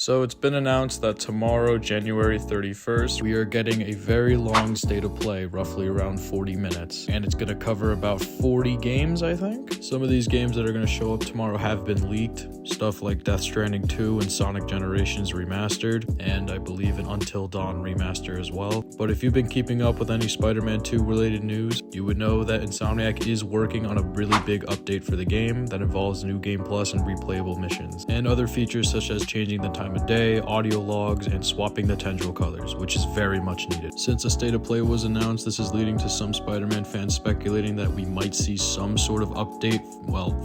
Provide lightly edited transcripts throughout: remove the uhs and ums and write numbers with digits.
So it's been announced that tomorrow, January 31st, we are getting a very long state of play, roughly around 40 minutes. And it's going to cover about 40 games, I think. Some of these games that are going to show up tomorrow have been leaked. Stuff like Death Stranding 2 and Sonic Generations Remastered, and I believe an Until Dawn remaster as well. But if you've been keeping up with any Spider-Man 2 related news, you would know that Insomniac is working on a really big update for the game that involves New Game Plus and replayable missions, and other features such as changing the time of day, audio logs, and swapping the tendril colors, which is very much needed. Since a state of play was announced, this is leading to some Spider-Man fans speculating that we might see some sort of update,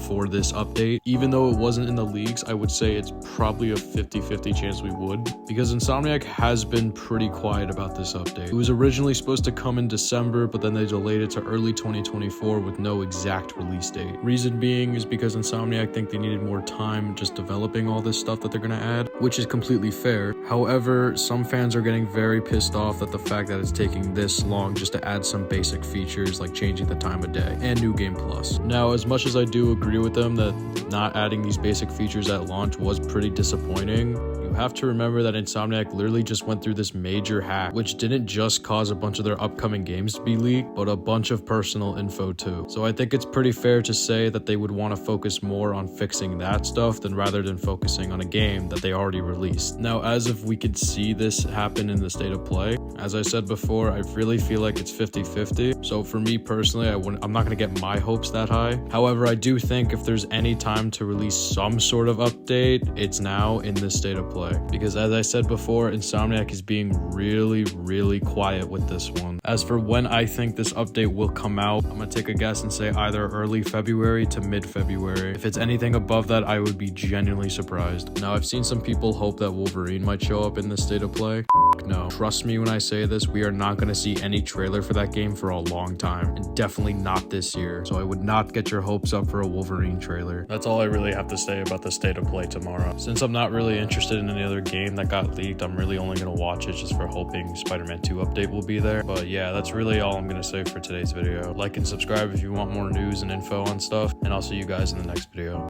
for this update. Even though it wasn't in the leaks, I would say it's probably a 50-50 chance we would, because Insomniac has been pretty quiet about this update. It was originally supposed to come in December, but then they delayed it to early 2024 with no exact release date. Reason being is because Insomniac think they needed more time just developing all this stuff that they're gonna add, which is completely fair. However, some fans are getting very pissed off at the fact that it's taking this long just to add some basic features like changing the time of day and New Game Plus. Now, as much as I do agree with them that not adding these basic features at launch was pretty disappointing, you have to remember that Insomniac literally just went through this major hack, which didn't just cause a bunch of their upcoming games to be leaked, but a bunch of personal info too. So I think it's pretty fair to say that they would want to focus more on fixing that stuff rather than focusing on a game that they already released. Now, as if we could see this happen in the state of play, as I said before, I really feel like it's 50-50. So for me personally, I'm not going to get my hopes that high. However, I do think if there's any time to release some sort of update, it's now in this state of play. Because as I said before, Insomniac is being really quiet with this one. As for when I think this update will come out, I'm going to take a guess and say either early February to mid-February. If it's anything above that, I would be genuinely surprised. Now, I've seen some people hope that Wolverine might show up in this state of play. No. Trust me when I say this, we are not going to see any trailer for that game for a long time, and definitely not this year. So I would not get your hopes up for a Wolverine trailer. That's all I really have to say about the state of play tomorrow. Since I'm not really interested in any other game that got leaked, I'm really only going to watch it just for hoping Spider-Man 2 update will be there. But yeah, that's really all I'm going to say for today's video. Like and subscribe if you want more news and info on stuff, and I'll see you guys in the next video.